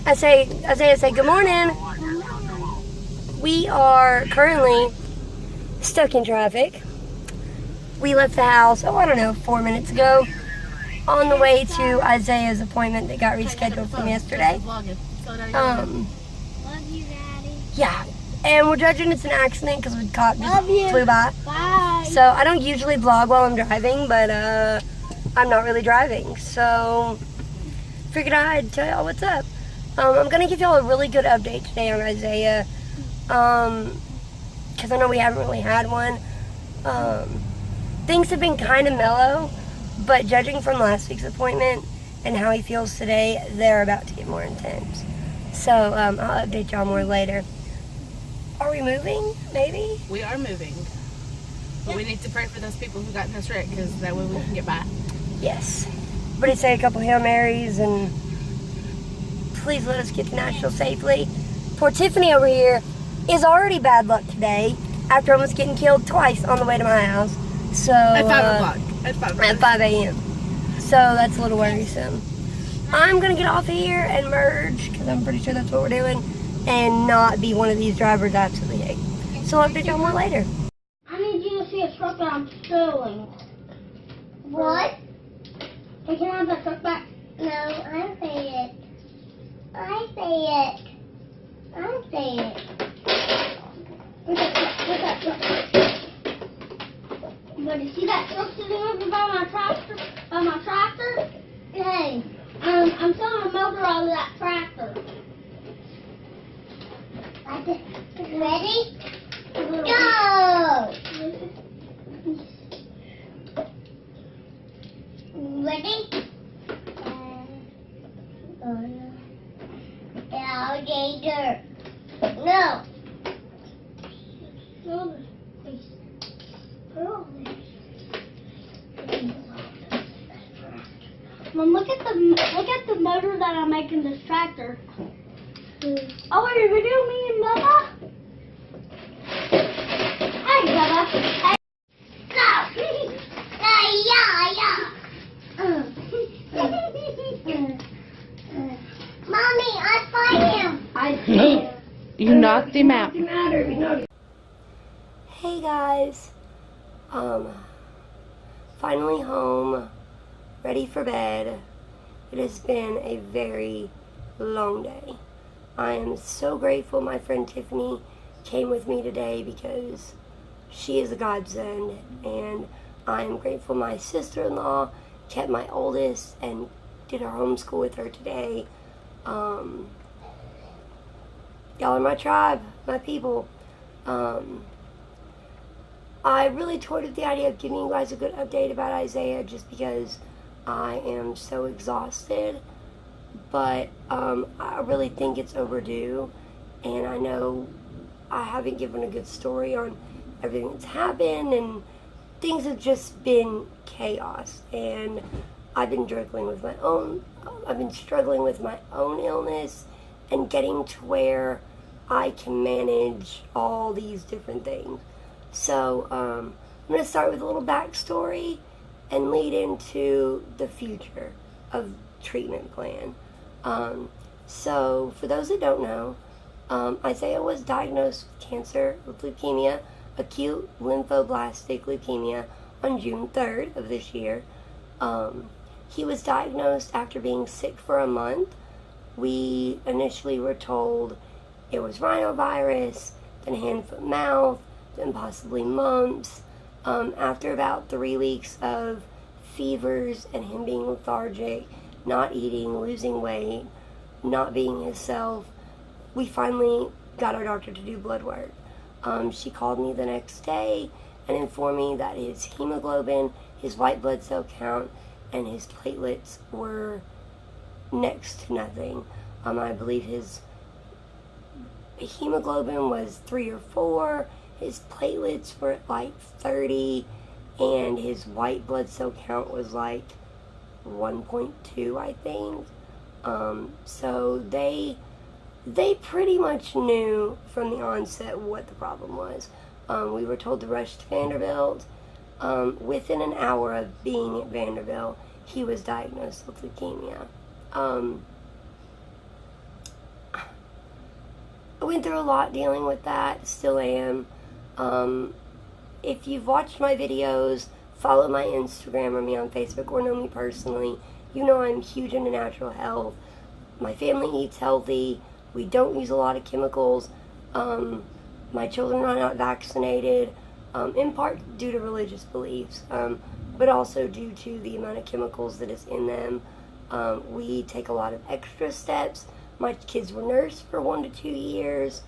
Isaiah, say good morning. We are currently stuck in traffic. We left the house, I don't know, 4 minutes ago, on the way to Isaiah's appointment that got rescheduled from yesterday. Love you, Daddy. Yeah, and we're judging it's an accident because the cop just flew by. Bye. So I don't usually vlog while I'm driving, but I'm not really driving, so figured I'd tell y'all what's up. I'm gonna give y'all a really good update today on Isaiah, because I know we haven't really had one. Things have been kind of mellow, but judging from last week's appointment and how he feels today, they're about to get more intense. So I'll update y'all more later. Are we moving? Maybe? We are moving. But we need to pray for those people who got in this wreck, because that way we can get by. Yes. Everybody say a couple Hail Marys and please let us get to Nashville safely. Poor Tiffany over here is already bad luck today after almost getting killed twice on the way to my house. So At 5 o'clock. At 5 a.m. So that's a little worrisome. I'm going to get off of here and merge, because I'm pretty sure that's what we're doing, and not be one of these drivers I absolutely hate. So I'll update y'all more later. I need you to see a truck that I'm stealing. What? Hey, can I have that truck back? No, I say it. I say it. I say it. Where's that truck? But you see that truck sitting over by my tractor? Hey. I'm selling a motor out of that tractor. Ready? Go! Ready? Alligator. No. No, please. Oh. Mom, look at the motor that I'm making this tractor. Oh, what are you doing, me and Bubba? Hey, Bubba. Hey. Go! Mommy, I find him. I see him. You knocked him out. Hey guys. Finally home. Ready for bed. It has been a very long day. I am so grateful my friend Tiffany came with me today, because she is a godsend, and I am grateful my sister-in-law kept my oldest and did her homeschool with her today. Y'all are my tribe, my people. I really toyed with the idea of giving you guys a good update about Isaiah, just because I am so exhausted, but I really think it's overdue, and I know I haven't given a good story on everything that's happened, and things have just been chaos, and I've been struggling with my own illness and getting to where I can manage all these different things. So I'm going to start with a little backstory and lead into the future of treatment plan. So for those that don't know, Isaiah was diagnosed with cancer, with leukemia, acute lymphoblastic leukemia, on June 3rd of this year. He was diagnosed after being sick for a month. We initially were told it was rhinovirus, then hand, foot, mouth, then possibly mumps. After about 3 weeks of fevers and him being lethargic, not eating, losing weight, not being himself, we finally got our doctor to do blood work. She called me the next day and informed me that his hemoglobin, his white blood cell count, and his platelets were next to nothing. I believe his hemoglobin was 3 or 4, his platelets were at like 30, and his white blood cell count was like 1.2, I think. So they pretty much knew from the onset what the problem was. We were told to rush to Vanderbilt. Within an hour of being at Vanderbilt, he was diagnosed with leukemia. I went through a lot dealing with that, still am. If you've watched my videos, follow my Instagram or me on Facebook, or know me personally, you know I'm huge into natural health. My family eats healthy. We don't use a lot of chemicals. My children are not vaccinated, in part due to religious beliefs, but also due to the amount of chemicals that is in them. We take a lot of extra steps. My kids were nursed for 1 to 2 years.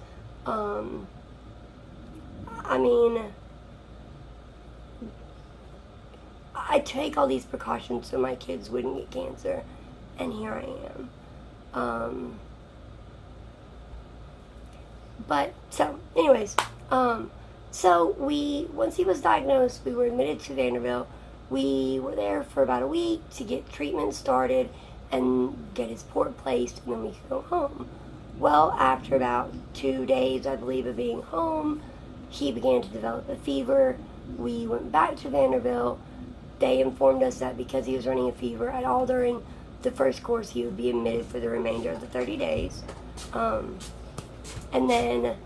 I take all these precautions so my kids wouldn't get cancer, and here I am. Once he was diagnosed, we were admitted to Vanderbilt. We were there for about a week to get treatment started and get his port placed, and then we could go home. Well, after about 2 days, I believe, of being home, he began to develop a fever. We went back to Vanderbilt. They informed us that because he was running a fever at all during the first course, he would be admitted for the remainder of the 30 days. And then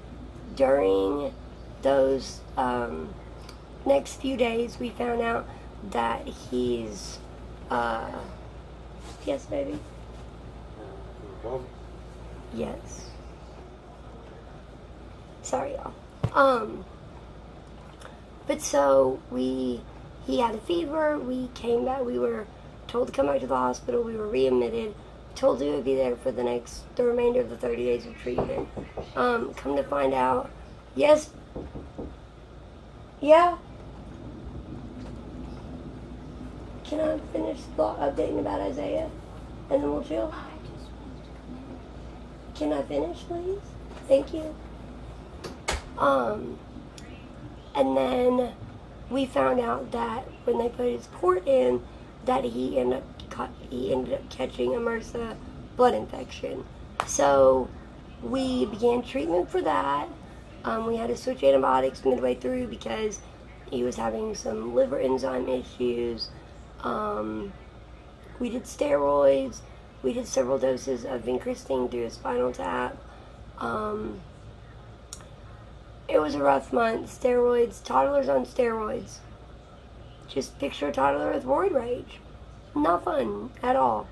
during those next few days, we found out that he's, yes, baby? Yes. Sorry, y'all. But so he had a fever. We came back. We were told to come back to the hospital. We were readmitted. Told he would be there for the remainder of the 30 days of treatment. Come to find out, yes. Yeah. Can I finish updating about Isaiah? And then we'll chill? Can I finish, please? Thank you. And then we found out that when they put his port in, that he ended up catching a MRSA blood infection. So we began treatment for that. We had to switch antibiotics midway through because he was having some liver enzyme issues. We did steroids. We did several doses of vincristine through a spinal tap. It was a rough month. Steroids, toddlers on steroids. Just picture a toddler with roid rage. Not fun at all.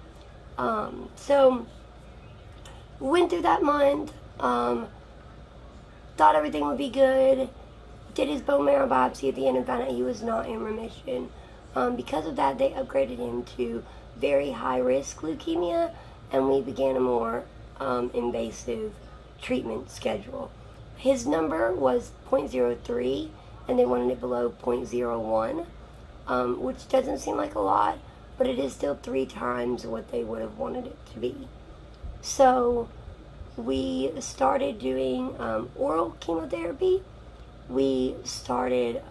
So, went through that month. Thought everything would be good. Did his bone marrow biopsy at the end and found out he was not in remission. Because of that, they upgraded him to very high-risk leukemia, and we began a more invasive treatment schedule. His number was 0.03, and they wanted it below 0.01, which doesn't seem like a lot, but it is still 3 times what they would have wanted it to be. So we started doing oral chemotherapy. We started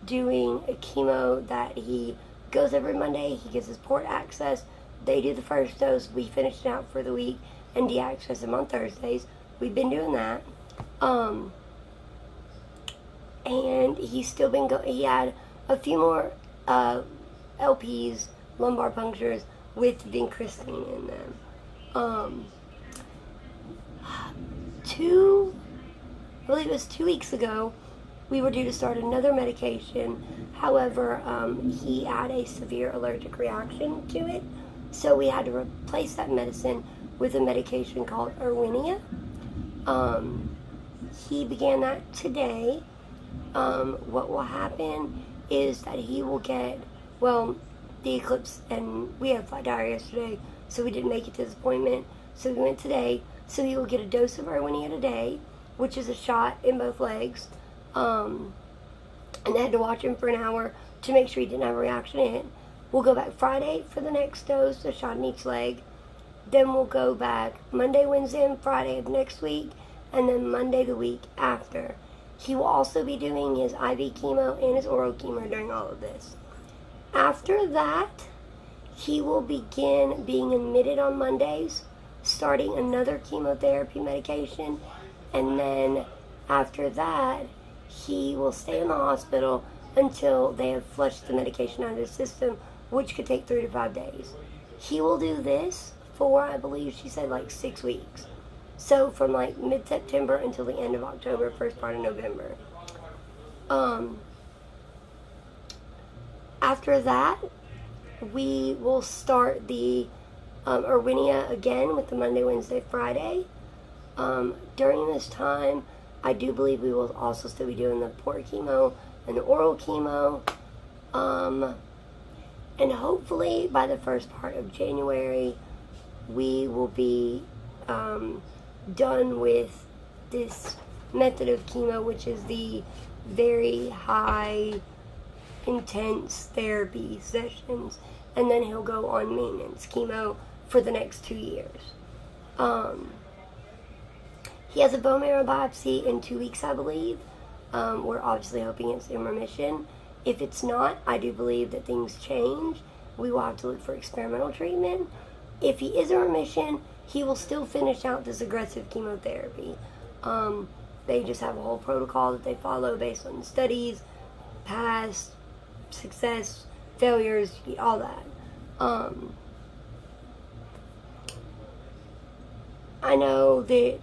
doing a chemo that he goes every Monday. He gets his port access. They do the first dose. We finish it out for the week and de-access him on Thursdays. We've been doing that. And he's still been he had a few more LPs, lumbar punctures, with vincristine in them. I believe it was 2 weeks ago, we were due to start another medication. However, he had a severe allergic reaction to it, so we had to replace that medicine with a medication called Erwinia. He began that today. What will happen is that he will get, the eclipse, and we had flat tire yesterday, so we didn't make it to his appointment, so we went today. So he will get a dose of Erwinia today, which is a shot in both legs. And I had to watch him for an hour to make sure he didn't have a reaction in it. We'll go back Friday for the next dose, a shot in each leg. Then we'll go back Monday, Wednesday, and Friday of next week, and then Monday the week after. He will also be doing his IV chemo and his oral chemo during all of this. After that, he will begin being admitted on Mondays, starting another chemotherapy medication, and then after that, he will stay in the hospital until they have flushed the medication out of his system, which could take 3 to 5 days. He will do this for, I believe she said, 6 weeks. So from like mid-September until the end of October, first part of November. After that, we will start the Erwinia again with the Monday, Wednesday, Friday. During this time, I do believe we will also still be doing the port chemo and the oral chemo. And hopefully by the first part of January, we will be done with this method of chemo, which is the very high intense therapy sessions, and then he'll go on maintenance chemo for the next 2 years. He has a bone marrow biopsy in 2 weeks, I believe. We're obviously hoping it's in remission. If it's not, I do believe that things change. We will have to look for experimental treatment. If he is in remission, he will still finish out this aggressive chemotherapy. They just have a whole protocol that they follow based on studies, past success, failures, all that. I know that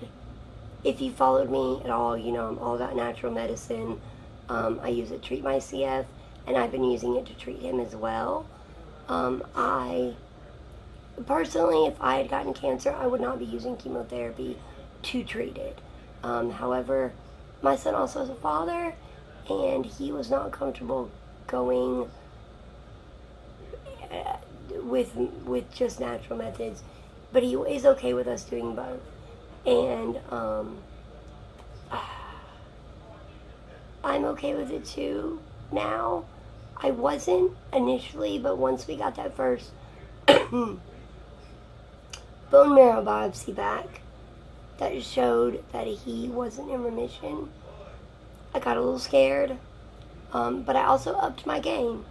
if you followed me at all, you know I'm all about natural medicine. I use it to treat my CF, and I've been using it to treat him as well. I personally, if I had gotten cancer, I would not be using chemotherapy to treat it. However, my son also has a father, and he was not comfortable going with just natural methods, but he is okay with us doing both. And I'm okay with it too now. I wasn't initially, but once we got that first bone marrow biopsy back that showed that he wasn't in remission, I got a little scared. But I also upped my game.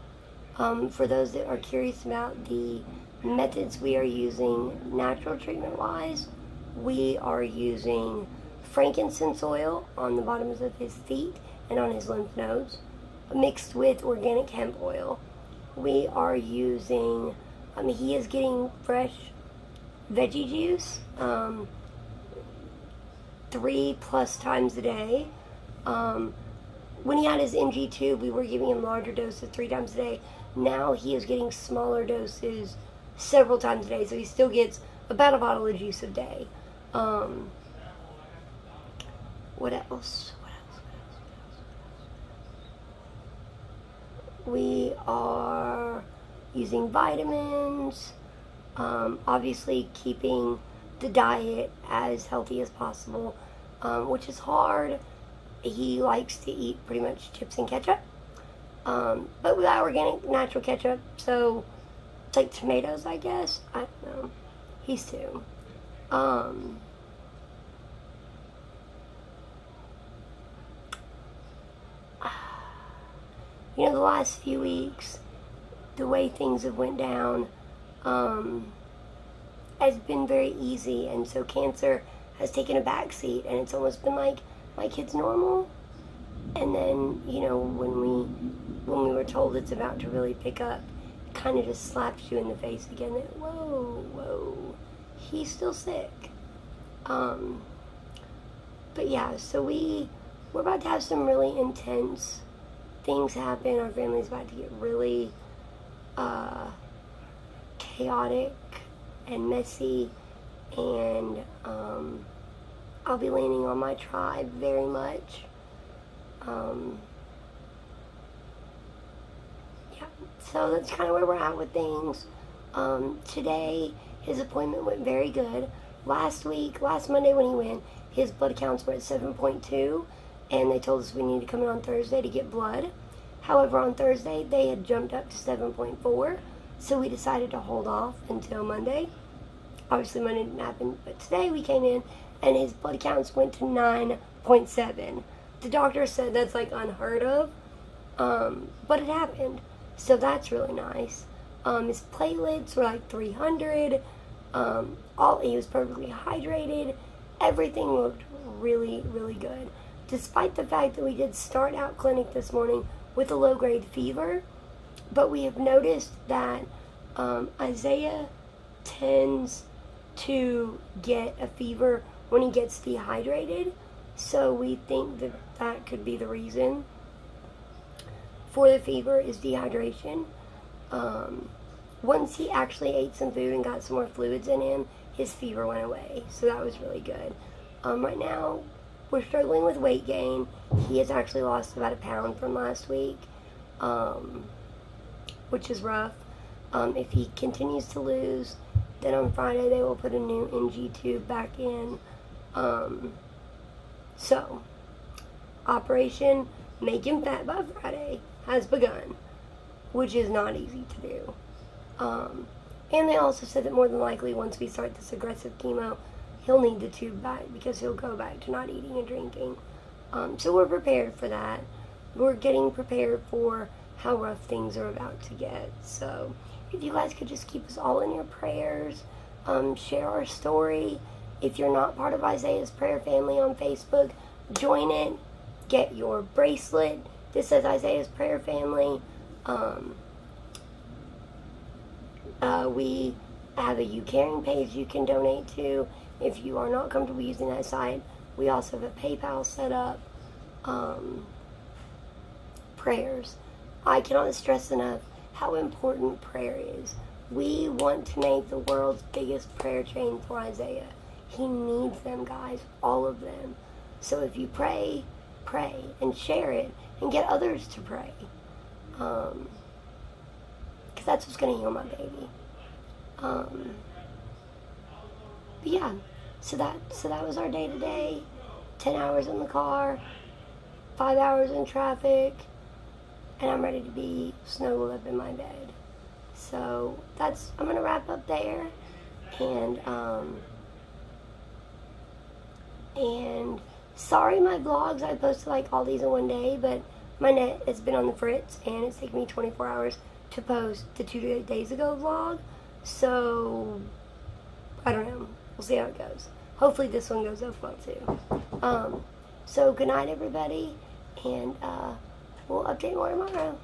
For those that are curious about the methods we are using natural treatment wise, we are using frankincense oil on the bottoms of his feet and on his lymph nodes, mixed with organic hemp oil. We are using, he is getting fresh veggie juice 3+ times a day. When he had his NG tube, we were giving him larger doses 3 times a day. Now he is getting smaller doses several times a day, so he still gets about a bottle of juice a day. What else? We are using vitamins, obviously keeping the diet as healthy as possible, which is hard. He likes to eat pretty much chips and ketchup, but without organic natural ketchup, so it's like tomatoes, I guess. I don't know. He's 2. You know, the last few weeks, the way things have went down has been very easy, and so cancer has taken a back seat, and it's almost been like, my kid's normal. And then, you know, when we were told it's about to really pick up, it kind of just slaps you in the face again that, whoa, he's still sick. But yeah, so we're about to have some really intense things happen. Our family's about to get really chaotic and messy, and I'll be leaning on my tribe very much. Yeah, so that's kind of where we're at with things. Today, his appointment went very good. Last Monday when he went, his blood counts were at 7.2, and they told us we needed to come in on Thursday to get blood. However, on Thursday, they had jumped up to 7.4, so we decided to hold off until Monday. Obviously, Monday didn't happen, but today we came in, and his blood counts went to 9.7. The doctor said that's like unheard of, but it happened, so that's really nice. His platelets were like 300. He was perfectly hydrated. Everything looked really, really good. Despite the fact that we did start out clinic this morning with a low-grade fever, but we have noticed that Isaiah tends to get a fever when he gets dehydrated. So we think that that could be the reason for the fever, is dehydration. Once he actually ate some food and got some more fluids in him, his fever went away. So that was really good. Right now, we're struggling with weight gain. He has actually lost about 1 pound from last week, which is rough. If he continues to lose, then on Friday they will put a new NG tube back in. So, Operation Make Him Fat by Friday has begun, which is not easy to do. And they also said that more than likely, once we start this aggressive chemo, he'll need the tube back because he'll go back to not eating and drinking. So we're prepared for that. We're getting prepared for how rough things are about to get. So if you guys could just keep us all in your prayers, share our story. If you're not part of Isaiah's prayer family on Facebook, join it. Get your bracelet. This says Isaiah's prayer family. We have a YouCaring page you can donate to if you are not comfortable using that site. We also have a PayPal set up. Prayers. I cannot stress enough how important prayer is. We want to make the world's biggest prayer chain for Isaiah. He needs them, guys, all of them. So if you pray, pray, and share it, and get others to pray. Because that's what's going to heal my baby. But yeah, so that was our day today. 10 hours in the car, 5 hours in traffic, and I'm ready to be snuggled up in my bed. So I'm going to wrap up there. And sorry my vlogs, I posted like all these in one day, but my net has been on the fritz, and it's taken me 24 hours to post the 2 days ago vlog. So, I don't know. We'll see how it goes. Hopefully this one goes up well too. So good night everybody, and we'll update more tomorrow.